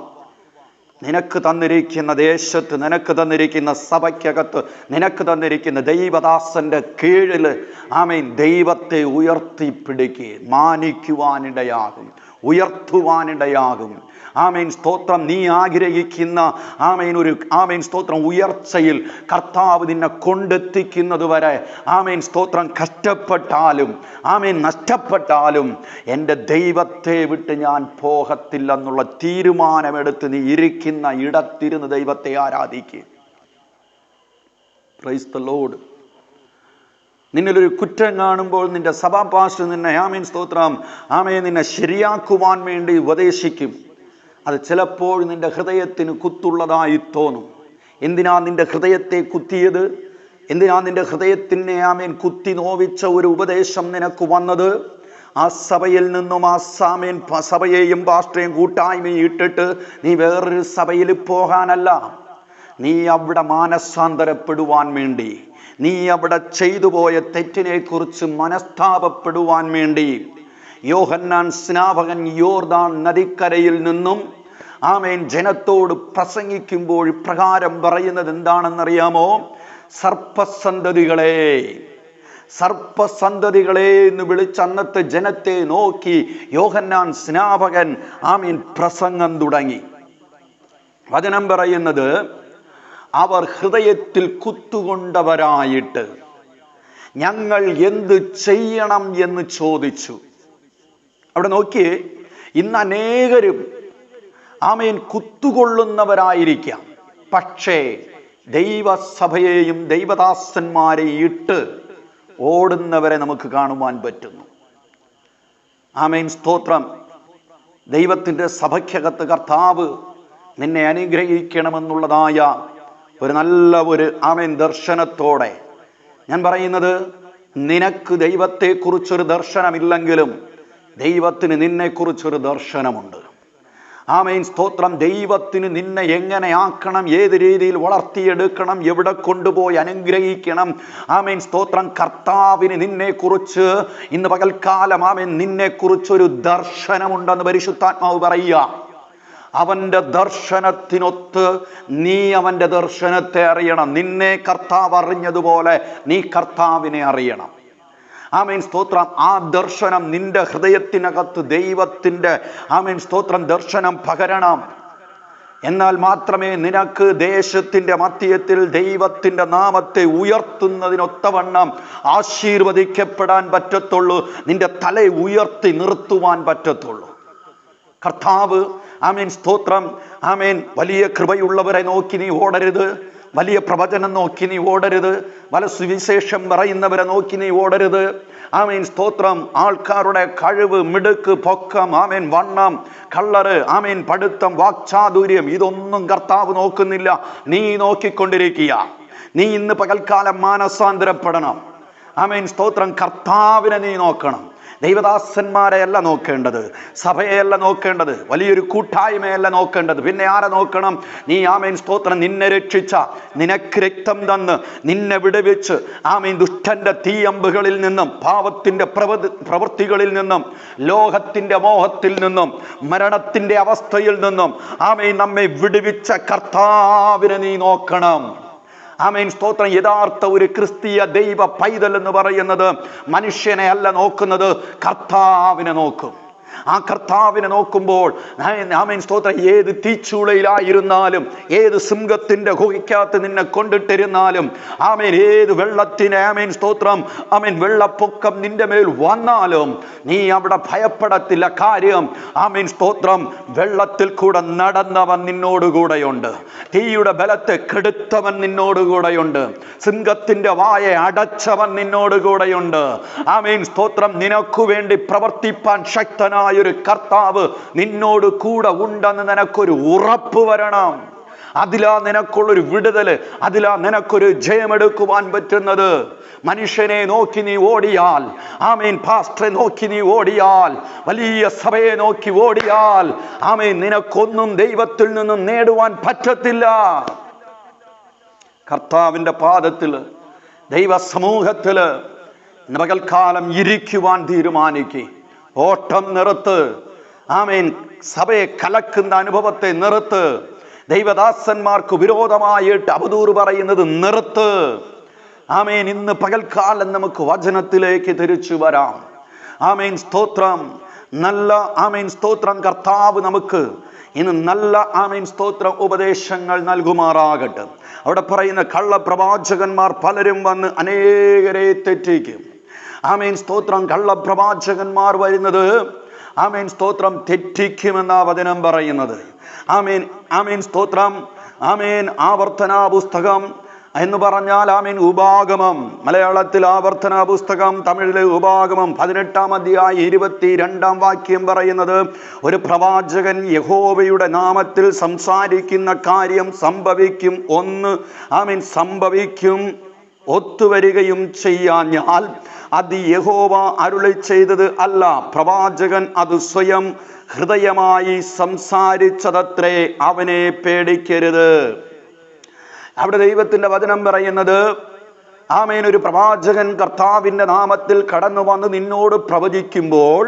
നിനക്ക് തന്നിരിക്കുന്ന ദേശത്ത്, നിനക്ക് തന്നിരിക്കുന്ന സഭയ്ക്കകത്ത്, നിനക്ക് തന്നിരിക്കുന്ന ദൈവദാസന്റെ കീഴിൽ ദൈവത്തെ ഉയർത്തിപ്പിടിക്കുക, മാനിക്കുവാനിടയാകും, ഉയർത്തുവാനിടയാകും. സ്തോത്രം. നീ ആഗ്രഹിക്കുന്ന സ്തോത്രം ഉയർച്ചയിൽ കർത്താവ് നിന്നെ കൊണ്ടെത്തിക്കുന്നത് വരെ സ്തോത്രം കഷ്ടപ്പെട്ടാലും നഷ്ടപ്പെട്ടാലും എൻ്റെ ദൈവത്തെ വിട്ട് ഞാൻ പോകത്തില്ലെന്നുള്ള തീരുമാനമെടുത്ത് നീ ഇരിക്കുന്ന ഇടത്തിരുന്ന് ദൈവത്തെ ആരാധിക്കുക. Praise the Lord. നിന്നിലൊരു കുറ്റം കാണുമ്പോൾ നിന്റെ സഭാ പാസ്റ്റർ നിന്നെ സ്തോത്രം നിന്നെ ശരിയാക്കുവാൻ വേണ്ടി ഉപദേശിക്കും. അത് ചിലപ്പോൾ നിന്റെ ഹൃദയത്തിന് കുത്തുള്ളതായി തോന്നും. എന്തിനാ നിന്റെ ഹൃദയത്തെ കുത്തിയത്? എന്തിനാ നിന്റെ ഹൃദയത്തിനെ കുത്തി നോവിച്ച ഒരു ഉപദേശം നിനക്ക് വന്നത്? ആ സഭയിൽ നിന്നും സഭയെയും പാസ്റ്ററേയും കൂട്ടായ്മയും ഇട്ടിട്ട് നീ വേറൊരു സഭയിൽ പോകാനല്ല. നീ അവിടെ മാനസാന്തരപ്പെടുവാൻ വേണ്ടി, നീ അവിടെ ചെയ്തു പോയ തെറ്റിനെ കുറിച്ച് മനസ്താപപ്പെടുവാൻ വേണ്ടി യോഹന്നാൻ സ്നാപകൻ യോർദാൻ നദിക്കരയിൽ നിന്നും ജനത്തോട് പ്രസംഗിക്കുമ്പോൾ പ്രകാരം പറയുന്നത് എന്താണെന്നറിയാമോ? സർപ്പസന്തതികളെ എന്ന് വിളിച്ച് അന്നത്തെ ജനത്തെ നോക്കി യോഹന്നാൻ സ്നാപകൻ പ്രസംഗം തുടങ്ങി. വചനം പറയുന്നത്, അവർ ഹൃദയത്തിൽ കുത്തുകൊണ്ടവരായിട്ട് ഞങ്ങൾ എന്ത് ചെയ്യണം എന്ന് ചോദിച്ചു. അവിടെ നോക്കി, ഇന്ന് അനേകരും കുത്തുകൊള്ളുന്നവരായിരിക്കാം, പക്ഷേ ദൈവസഭയെയും ദൈവദാസന്മാരെയും ഇട്ട് ഓടുന്നവരെ നമുക്ക് കാണുവാൻ പറ്റുന്നു. സ്തോത്രം. ദൈവത്തിൻ്റെ സഭയ്ക്കകത്ത് കർത്താവ് നിന്നെ അനുഗ്രഹിക്കണമെന്നുള്ളതായ ഒരു നല്ല ദർശനത്തോടെ ഞാൻ പറയുന്നത്, നിനക്ക് ദൈവത്തെക്കുറിച്ചൊരു ദർശനമില്ലെങ്കിലും ദൈവത്തിന് നിന്നെക്കുറിച്ചൊരു ദർശനമുണ്ട്. സ്തോത്രം. ദൈവത്തിന് നിന്നെ എങ്ങനെ ആക്കണം, ഏത് രീതിയിൽ വളർത്തിയെടുക്കണം, എവിടെ കൊണ്ടുപോയി അനുഗ്രഹിക്കണം. സ്തോത്രം. കർത്താവിന് നിന്നെക്കുറിച്ച് ഇന്ന് പകൽക്കാലം നിന്നെക്കുറിച്ചൊരു ദർശനമുണ്ടെന്ന് പരിശുദ്ധാത്മാവ് പറയുക. അവൻ്റെ ദർശനത്തിനൊത്ത് നീ അവൻ്റെ ദർശനത്തെ അറിയണം. നിന്നെ കർത്താവ് അറിഞ്ഞതുപോലെ നീ കർത്താവിനെ അറിയണം. സ്തോത്രം. ആ ദർശനം നിന്റെ ഹൃദയത്തിനകത്ത് ദൈവത്തിൻ്റെ സ്തോത്രം ദർശനം പകരണം. എന്നാൽ മാത്രമേ നിനക്ക് ദേശത്തിൻ്റെ മധ്യത്തിൽ ദൈവത്തിൻ്റെ നാമത്തെ ഉയർത്തുന്നതിനൊത്തവണ്ണം ആശീർവദിക്കപ്പെടാൻ പറ്റത്തുള്ളൂ. നിന്റെ തല ഉയർത്തി നിർത്തുവാൻ പറ്റത്തുള്ളൂ. കർത്താവ് സ്തോത്രം. വലിയ കൃപയുള്ളവരെ നോക്കി നീ ഓടരുത്. വലിയ പ്രവചനം നോക്കി നീ ഓടരുത്. വല സുവിശേഷം പറയുന്നവരെ നോക്കി നീ ഓടരുത്. സ്തോത്രം. ആൾക്കാരുടെ കഴിവ്, മിടുക്ക്, പൊക്കം, വണ്ണം, കള്ളറ്, പഠിത്തം, വാക്ചാതുര്യം, ഇതൊന്നും കർത്താവ് നോക്കുന്നില്ല. നീ നോക്കിക്കൊണ്ടിരിക്കുക. നീ ഇന്ന് പകൽക്കാലം മാനസാന്തരപ്പെടണം. സ്തോത്രം. കർത്താവിനെ നീ നോക്കണം. ദൈവദാസന്മാരെയല്ല നോക്കേണ്ടത്, സഭയെയല്ല നോക്കേണ്ടത്, വലിയൊരു കൂട്ടായ്മയല്ല നോക്കേണ്ടത്. പിന്നെ ആരെ നോക്കണം? നീ സ്തോത്രം നിന്നെ രക്ഷിച്ച, നിനക്ക് രക്തം തന്ന് നിന്നെ വിടുവിച്ച് ദുഷ്ടന്റെ തീയമ്പുകളിൽ നിന്നും, പാപത്തിന്റെ പ്രവൃത്തികളിൽ നിന്നും, ലോകത്തിന്റെ മോഹത്തിൽ നിന്നും, മരണത്തിന്റെ അവസ്ഥയിൽ നിന്നും നമ്മെ വിടുവിച്ച കർത്താവിനെ നീ നോക്കണം. സ്തോത്രം. യഥാർത്ഥ ഒരു ക്രിസ്തീയ ദൈവ പൈതൽ എന്ന് പറയുന്നത് മനുഷ്യനെ അല്ല നോക്കുന്നത്, കർത്താവിനെ നോക്കും. ആ കർത്താവിനെ നോക്കുമ്പോൾ ആമേൻ സ്തോത്രം, ഏത് തീച്ചൂളയിലായിരുന്നാലും, ഏത് സിംഹത്തിന്റെ ഗുഹയ്ക്കകത്ത് നിന്നെ കൊണ്ടിട്ടിരുന്നാലും, ആമേൻ ഏത് വെള്ളത്തിന് ആമേൻ സ്തോത്രം ആമേൻ വെള്ളപ്പൊക്കം നിന്റെ മേൽ വന്നാലും നീ അവിടെ ഭയപ്പെടത്തില്ല. കാര്യം ആമേൻ സ്തോത്രം, വെള്ളത്തിൽ കൂടെ നടന്നവൻ നിന്നോടുകൂടെയുണ്ട്. തീയുടെ ബലത്തെ കെടുത്തവൻ നിന്നോടുകൂടെയുണ്ട്. സിംഹത്തിന്റെ വായെ അടച്ചവൻ നിന്നോടുകൂടെയുണ്ട്. ആമേൻ സ്തോത്രം, നിനക്കു വേണ്ടി പ്രവർത്തിപ്പാൻ ശക്തനായൊരു കർത്താവ് നിന്നോട് കൂടെ ഉണ്ടെന്ന് നിനക്കൊരു ഉറപ്പ് വരണം. അതിലാ നിനക്കുള്ളൊരു വിടുതല്, അതിലാ നിനക്കൊരു ജയമെടുക്കുവാൻ പറ്റുന്നത്. മനുഷ്യനെ നോക്കി നീ ഓടിയാൽ, ആമേൻ പാസ്റ്ററെ നോക്കി നീ ഓടിയാൽ, വലിയ സഭയെ നോക്കി ഓടിയാൽ, ആമേൻ നിനക്കൊന്നും ദൈവത്തിൽ നിന്നും നേടുവാൻ പറ്റത്തില്ല. കർത്താവിന്റെ പാദത്തില്, ദൈവ സമൂഹത്തില് പകൽക്കാലം ഇരിക്കുവാൻ തീരുമാനിക്കുക. ഓട്ടം നിർത്ത്. ആമേൻ സഭയെ കലക്കുന്ന അനുഭവത്തെ നിർത്ത്. ദൈവദാസന്മാർക്ക് വിരോധമായിട്ട് അവതൂറ് പറയുന്നത് നിർത്ത്. ആമേൻ ഇന്ന് പകൽക്കാലം നമുക്ക് വചനത്തിലേക്ക് തിരിച്ചു വരാം. ആമേൻ സ്തോത്രം. നല്ല ആമേൻ സ്തോത്രം കർത്താവ് നമുക്ക് ഇന്ന് നല്ല ആമേൻ സ്തോത്രം ഉപദേശങ്ങൾ നൽകുമാറാകട്ടെ. അവിടെ പറയുന്ന കള്ളപ്രവാചകന്മാർ പലരും വന്ന് അനേകരെ തെറ്റിക്കും. ആമേൻ സ്തോത്രം. കള്ളപ്രവാചകന്മാർ വരുന്നത് ആമേൻ സ്തോത്രം തെറ്റിക്കുമെന്നാ വചനം പറയുന്നത്. ആമേൻ ആമേൻ സ്തോത്രം. ആമേൻ ആവർത്തന പുസ്തകം എന്ന് പറഞ്ഞാൽ ആമേൻ ഉപാഗമം, മലയാളത്തിൽ ആവർത്തന പുസ്തകം, തമിഴിലെ ഉപാഗമം 18-ാം അധ്യായം 22-ാം വാക്യം പറയുന്നത്, ഒരു പ്രവാചകൻ യഹോവയുടെ നാമത്തിൽ സംസാരിക്കുന്ന കാര്യം സംഭവിക്കും. ആമേൻ സംഭവിക്കും, ഒത്തുവരികയും ചെയ്യാഞ്ഞാൽ അത് യഹോവ അരുളി ചെയ്തത് അല്ല, പ്രവാചകൻ അത് സ്വയം ഹൃദയമായി സംസാരിച്ചതത്രേ, അവനെ പേടിക്കരുത്. അവിടെ ദൈവത്തിന്റെ വചനം പറയുന്നത്, ആമേൻ ഒരു പ്രവാചകൻ കർത്താവിന്റെ നാമത്തിൽ കടന്നു വന്ന് നിന്നോട് പ്രവചിക്കുമ്പോൾ,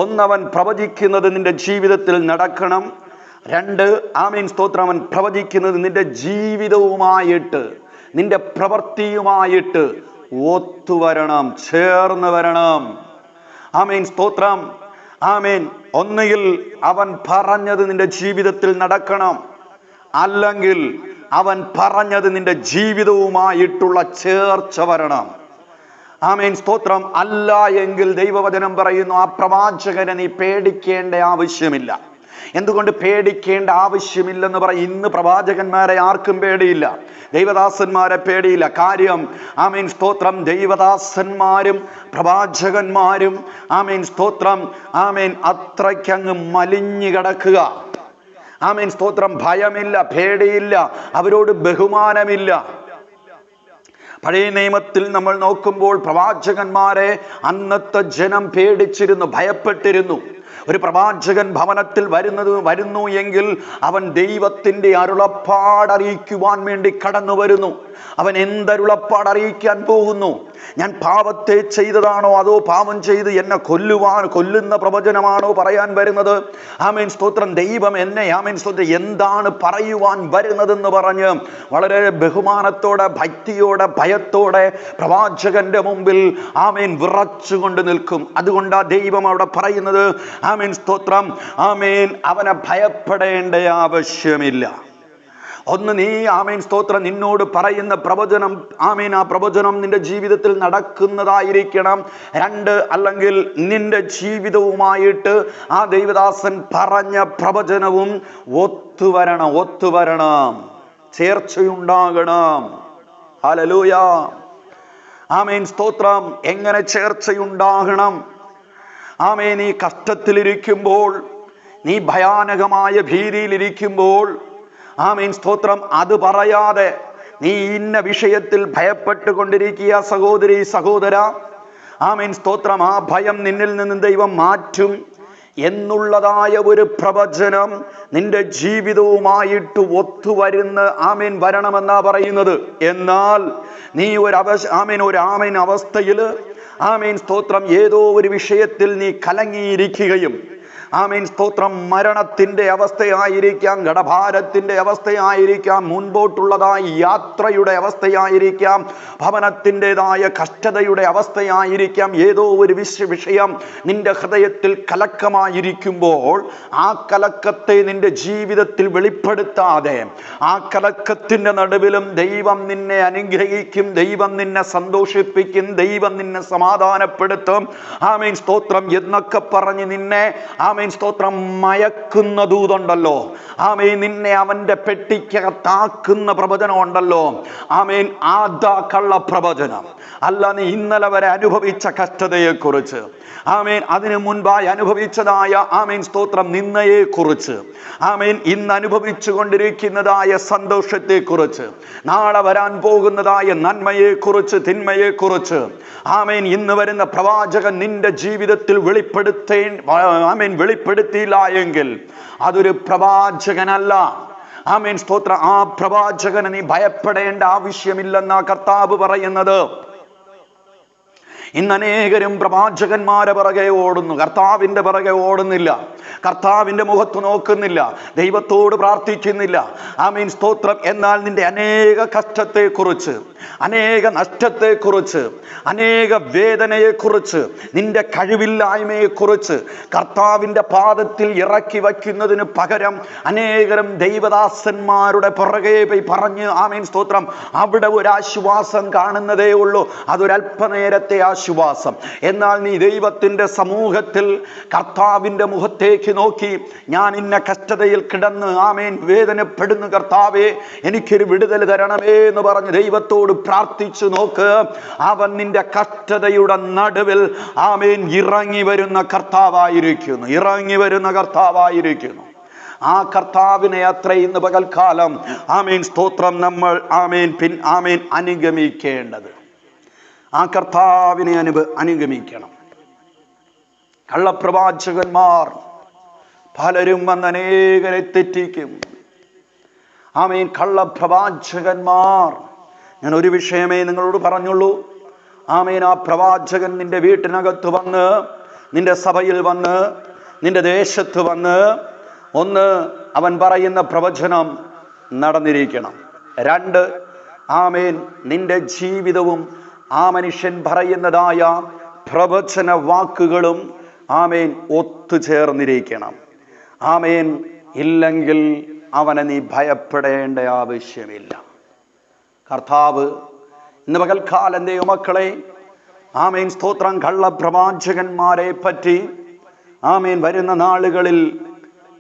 ഒന്നവൻ പ്രവചിക്കുന്നത് നിന്റെ ജീവിതത്തിൽ നടക്കണം. 2 ആമേൻ സ്തോത്രം, അവൻ പ്രവചിക്കുന്നത് നിന്റെ ജീവിതവുമായിട്ട്, നിന്റെ പ്രവൃത്തിയുമായിട്ട് ഒത്തുവരണം, ചേർന്ന് വരണം. ആമേൻ സ്തോത്രം. ആമേൻ ഒന്നുകിൽ അവൻ പറഞ്ഞത് നിന്റെ ജീവിതത്തിൽ നടക്കണം, അല്ലെങ്കിൽ അവൻ പറഞ്ഞത് നിന്റെ ജീവിതവുമായിട്ടുള്ള ചേർച്ച വരണം. ആമേൻ സ്തോത്രം. അല്ല എങ്കിൽ ദൈവവചനം പറയുന്നു, ആ പ്രവാചകനെ നീ പേടിക്കേണ്ട ആവശ്യമില്ല. എന്തുകൊണ്ട് പേടിക്കേണ്ട ആവശ്യമില്ലെന്ന് പറയും? ഇന്ന് പ്രവാചകന്മാരെ ആർക്കും പേടിയില്ല, ദൈവദാസന്മാരെ പേടിയില്ല. കാര്യം ആമേൻ സ്തോത്രം, ദൈവദാസന്മാരും പ്രവാചകന്മാരും ആമേൻ സ്തോത്രം ആമേൻ അത്രയ്ക്കങ്ങ് മലിഞ്ഞു കിടക്കുക. ആമേൻ സ്തോത്രം. ഭയമില്ല, പേടിയില്ല, അവരോട് ബഹുമാനമില്ല. പഴയ നിയമത്തിൽ നമ്മൾ നോക്കുമ്പോൾ പ്രവാചകന്മാരെ അന്നത്തെ ജനം പേടിച്ചിരുന്നു, ഭയപ്പെട്ടിരുന്നു. ഒരു പ്രവാചകൻ ഭവനത്തിൽ വരുന്നു എങ്കിൽ അവൻ ദൈവത്തിന്റെ അരുളപ്പാട് അറിയിക്കുവാൻ വേണ്ടി കടന്നു വരുന്നു. അവൻ എന്തരുളപ്പാട് അറിയിക്കാൻ പോകുന്നു? ഞാൻ പാപത്തെ ചെയ്തതാണോ, അതോ പാപം ചെയ്ത് എന്നെ കൊല്ലുന്ന പ്രവചനമാണോ പറയാൻ വരുന്നത്? ആമേൻ സ്തോത്രം. ദൈവം എന്നെ ആമേൻ സ്തോത്രം എന്താണ് പറയുവാൻ വരുന്നതെന്ന് പറഞ്ഞ് വളരെ ബഹുമാനത്തോടെ, ഭക്തിയോടെ, ഭയത്തോടെ പ്രവാചകന്റെ മുമ്പിൽ ആമേൻ വിറച്ചുകൊണ്ട് നിൽക്കും. അതുകൊണ്ടാ ദൈവം അവിടെ പറയുന്നത്, ആമേൻ സ്തോത്രം, ആമേൻ അവനെ ഭയപ്പെടേണ്ട ആവശ്യമില്ല. ഒന്ന്, നീ ആമേൻ സ്തോത്രം നിന്നോട് പറയുന്ന പ്രവചനം, ആമേൻ ആ പ്രവചനം നിന്റെ ജീവിതത്തിൽ നടക്കുന്നതായിരിക്കണം. 2, അല്ലെങ്കിൽ നിന്റെ ജീവിതവുമായിട്ട് ആ ദൈവദാസൻ പറഞ്ഞ പ്രവചനവും ഒത്തുവരണം, ചേർച്ചയുണ്ടാകണം. ഹല്ലേലൂയ. ആമേൻ സ്തോത്രം. എങ്ങനെ ചേർച്ചയുണ്ടാകണം? ആമേൻ നീ കഷ്ടത്തിലിരിക്കുമ്പോൾ, നീ ഭയാനകമായ ഭീതിയിലിരിക്കുമ്പോൾ, ആമേൻ സ്തോത്രം, അത് പറയാതെ നീ ഇന്ന വിഷയത്തിൽ ഭയപ്പെട്ടുകൊണ്ടിരിക്കുക സഹോദരി, സഹോദര, ആമേൻ സ്തോത്രം, ആ ഭയം നിന്നിൽ നിന്ന് ദൈവം മാറ്റും എന്നുള്ളതായ ഒരു പ്രവചനം നിന്റെ ജീവിതവുമായിട്ട് ഒത്തുവരുന്ന ആമേൻ വരണമെന്നാ പറയുന്നത്. എന്നാൽ നീ ഒരു അവസ്ഥയിൽ ആമേൻ സ്തോത്രം ഏതോ ഒരു വിഷയത്തിൽ നീ കലങ്ങിയിരിക്കുകയും ആമേൻ സ്തോത്രം മരണത്തിൻ്റെ അവസ്ഥയായിരിക്കാം, കടഭാരത്തിൻ്റെ അവസ്ഥയായിരിക്കാം, മുൻപോട്ടുള്ളതായ യാത്രയുടെ അവസ്ഥയായിരിക്കാം, ഭവനത്തിൻ്റെതായ കഷ്ടതയുടെ അവസ്ഥയായിരിക്കാം. ഏതോ ഒരു വിഷയം നിന്റെ ഹൃദയത്തിൽ കലക്കമായിരിക്കുമ്പോൾ ആ കലക്കത്തെ നിന്റെ ജീവിതത്തിൽ വെളിപ്പെടുത്താതെ ആ കലക്കത്തിൻ്റെ നടുവിലും ദൈവം നിന്നെ അനുഗ്രഹിക്കും, ദൈവം നിന്നെ സന്തോഷിപ്പിക്കും, ദൈവം നിന്നെ സമാധാനപ്പെടുത്തും. ആമേൻ സ്തോത്രം എന്നൊക്കെ പറഞ്ഞ് നിന്നെ ആമേൻ സ്തോത്രം മയക്കുന്ന ദൂതുണ്ടല്ലോ, ആമേൻ നിന്നെ അവന്റെ പെട്ടിക്കകത്താക്കുന്ന പ്രവചനം ഉണ്ടല്ലോ, ആമേൻ ആദാ കള്ള പ്രവചനം അല്ല. നീ ഇന്നലെ വരെ അനുഭവിച്ച കഷ്ടതയെക്കുറിച്ച്, ആമേൻ അതിനു മുൻപായി അനുഭവിച്ചതായ ആമേൻ സ്തോത്രം നിന്നയെക്കുറിച്ച്, ആമേൻ ഇന്ന് അനുഭവിച്ചു കൊണ്ടിരിക്കുന്നതായ സന്തോഷത്തെക്കുറിച്ച്, നാളെ വരാൻ പോകുന്നതായ നന്മയെക്കുറിച്ച്, തിന്മയെക്കുറിച്ച്, ആമേൻ ഇന്ന് വരുന്ന പ്രവാചകൻ നിന്റെ ജീവിതത്തിൽ വെളിപ്പെടുത്തിയില്ല എങ്കിൽ അതൊരു പ്രവാചകനല്ല. ആമേൻ സ്തോത്രം. ആ പ്രവാചകന് നീ ഭയപ്പെടേണ്ട ആവശ്യമില്ലെന്നാ കർത്താവ് പറയുന്നത്. ഇന്ന് അനേകരും പ്രവാചകന്മാരെ പിറകെ ഓടുന്നു, കർത്താവിൻ്റെ പിറകെ ഓടുന്നില്ല, കർത്താവിൻ്റെ മുഖത്ത് നോക്കുന്നില്ല, ദൈവത്തോട് പ്രാർത്ഥിക്കുന്നില്ല. ആമേൻ സ്തോത്രം. എന്നാൽ നിന്റെ അനേക കഷ്ടത്തെക്കുറിച്ച്, അനേക നഷ്ടത്തെക്കുറിച്ച്, അനേക വേദനയെക്കുറിച്ച്, നിന്റെ കഴിവില്ലായ്മയെക്കുറിച്ച് കർത്താവിൻ്റെ പാദത്തിൽ ഇറക്കി വയ്ക്കുന്നതിന് പകരം അനേകരും ദൈവദാസന്മാരുടെ പുറകെ പോയി പറഞ്ഞ് ആമേൻ സ്തോത്രം അവിടെ ഒരു ആശ്വാസം കാണുന്നതേ ഉള്ളൂ. അതൊരല്പനേരത്തെ ആശ്വാസം. എന്നാൽ നീ ദൈവത്തിൻ്റെ സമൂഹത്തിൽ കർത്താവിൻ്റെ മുഖത്തേക്ക് നോക്കി, ഞാൻ ഇന്ന കഷ്ടതയിൽ കിടന്ന് ആമേൻ വേദനപ്പെടുന്നു കർത്താവേ, എനിക്കൊരു വിടുതൽ തരണമേ എന്ന് പറഞ്ഞ് ദൈവത്തോട് പ്രാർത്ഥിച്ചു നോക്ക്. അവൻ നിന്റെ കഷ്ടതയുടെ നടുവിൽ ആമേൻ ഇറങ്ങി വരുന്ന കർത്താവായിരിക്കുന്നു, ഇറങ്ങി വരുന്ന കർത്താവായിരിക്കുന്നു. ആ കർത്താവിനെ അത്ര ഇന്ന് പകൽക്കാലം ആമേൻ സ്തോത്രം നമ്മൾ ആമേൻ അനുഗമിക്കേണ്ടത്. ആ കർത്താവിനെ അനുഗമിക്കണം. കള്ളപ്രവാചകന്മാർ പലരും വന്ന് അനേകരെ തെറ്റിക്കും. ആമേൻ കള്ളപ്രവാചകന്മാർ, ഞാൻ ഒരു വിഷയമേ നിങ്ങളോട് പറഞ്ഞുള്ളൂ. ആമേൻ ആ പ്രവാചകൻ നിന്റെ വീട്ടിനകത്ത് വന്ന്, നിന്റെ സഭയിൽ വന്ന്, നിന്റെ ദേശത്ത് വന്ന്, ഒന്ന് അവൻ പറയുന്ന പ്രവചനം നടന്നിരിക്കണം. രണ്ട്, ആമേൻ നിന്റെ ജീവിതവും ആ മനുഷ്യൻ പറയുന്നതായ പ്രവചന വാക്കുകളും ആമേൻ ഒത്തുചേർന്നിരിക്കണം. ആമേൻ ഇല്ലെങ്കിൽ അവനെ നീ ഭയപ്പെടേണ്ട ആവശ്യമില്ല. കർത്താവ് ഇന്ന് പകൽക്കാലം ദൈവമക്കളെ ആമേൻ സ്തോത്രം കള്ളപ്രവാചകന്മാരെ പറ്റി ആമേൻ വരുന്ന നാളുകളിൽ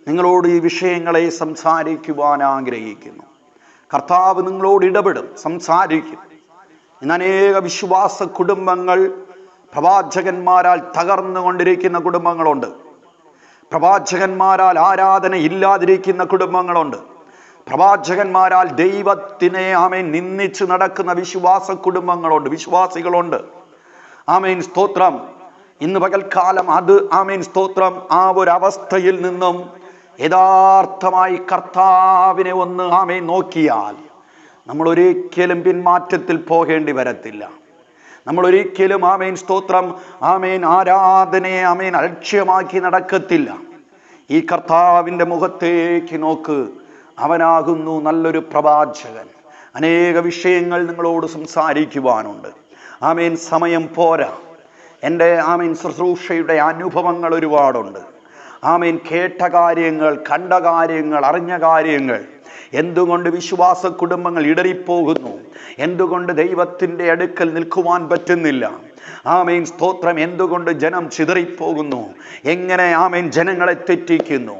നിങ്ങളോട് ഈ വിഷയങ്ങളെ സംസാരിക്കുവാൻ ആഗ്രഹിക്കുന്നു. കർത്താവ് നിങ്ങളോട് ഇടപെടും, സംസാരിക്കും. ഇന്ന് അനേക വിശ്വാസ കുടുംബങ്ങൾ പ്രവാചകന്മാരാൽ തകർന്നുകൊണ്ടിരിക്കുന്ന കുടുംബങ്ങളുണ്ട്. പ്രവാചകന്മാരാൽ ആരാധന ഇല്ലാതിരിക്കുന്ന കുടുംബങ്ങളുണ്ട്. പ്രവാചകന്മാരാൽ ദൈവത്തിനെ ആമേൻ നിന്ദിച്ച് നടക്കുന്ന വിശ്വാസ കുടുംബങ്ങളുണ്ട്, വിശ്വാസികളുണ്ട്. ആമേൻ സ്തോത്രം. ഇന്ന് പകൽക്കാലം അത് ആമേൻ സ്തോത്രം ആ ഒരു അവസ്ഥയിൽ നിന്നും യഥാർത്ഥമായി കർത്താവിനെ ഒന്ന് ആമേൻ നോക്കിയാൽ നമ്മൾ ഒരിക്കലും പിന്മാറ്റത്തിൽ പോകേണ്ടി വരത്തില്ല. നമ്മൾ ഒരിക്കലും ആമേൻ സ്തോത്രം ആമേൻ ആരാധനയെ ആമേൻ അലക്ഷ്യമാക്കി നടക്കത്തില്ല. ഈ കർത്താവിൻ്റെ മുഖത്തേക്ക് നോക്ക്. അവനാകുന്നു നല്ലൊരു പ്രവാചകൻ. അനേക വിഷയങ്ങൾ നിങ്ങളോട് സംസാരിക്കുവാനുണ്ട്. ആമേൻ സമയം പോരാ. എൻ്റെ ആമേൻ ശുശ്രൂഷയുടെ അനുഭവങ്ങൾ ഒരുപാടുണ്ട്. ആമേൻ കേട്ട കാര്യങ്ങൾ, കണ്ട കാര്യങ്ങൾ, അറിഞ്ഞ കാര്യങ്ങൾ. എന്തുകൊണ്ട് വിശ്വാസ കുടുംബങ്ങൾ ഇടറിപ്പോകുന്നു? എന്തുകൊണ്ട് ദൈവത്തിൻ്റെ അടുക്കൽ നിൽക്കുവാൻ പറ്റുന്നില്ല? ആമേൻ സ്തോത്രം. എന്തുകൊണ്ട് ജനം ചിതറിപ്പോകുന്നു? എങ്ങനെ ആമേൻ ജനങ്ങളെ തെറ്റിക്കുന്നു?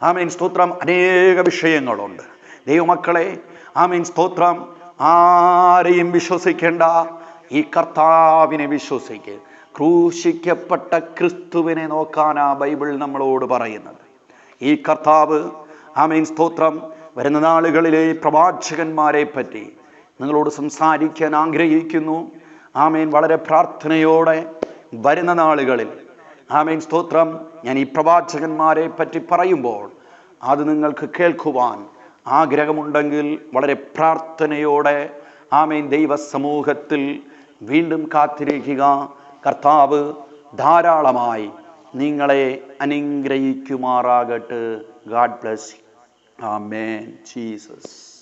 ആമേൻ സ്തോത്രം. അനേക വിഷയങ്ങളുണ്ട് ദൈവമക്കളെ. ആമേൻ സ്തോത്രം. ആരെയും വിശ്വസിക്കേണ്ട, ഈ കർത്താവിനെ വിശ്വസിക്കുക. ക്രൂശിക്കപ്പെട്ട ക്രിസ്തുവിനെ നോക്കാനാ ബൈബിൾ നമ്മളോട് പറയുന്നത്. ഈ കർത്താവ് ആമേൻ സ്തോത്രം വരുന്ന നാളുകളിലെ പ്രവാചകന്മാരെ പറ്റി നിങ്ങളോട് സംസാരിക്കാൻ ആഗ്രഹിക്കുന്നു. ആമേൻ വളരെ പ്രാർത്ഥനയോടെ വരുന്ന നാളുകളിൽ ആമേൻ സ്തോത്രം ഞാൻ ഈ പ്രവാചകന്മാരെ പറ്റി പറയുമ്പോൾ അത് നിങ്ങൾക്ക് കേൾക്കുവാൻ ആഗ്രഹമുണ്ടെങ്കിൽ വളരെ പ്രാർത്ഥനയോടെ ആമേൻ ദൈവ സമൂഹത്തിൽ വീണ്ടും കാത്തിരിക്കുക. കർത്താവ് ധാരാളമായി നിങ്ങളെ അനുഗ്രഹിക്കുമാറാകട്ടെ. God bless. ആമേൻ. ജീസസ്.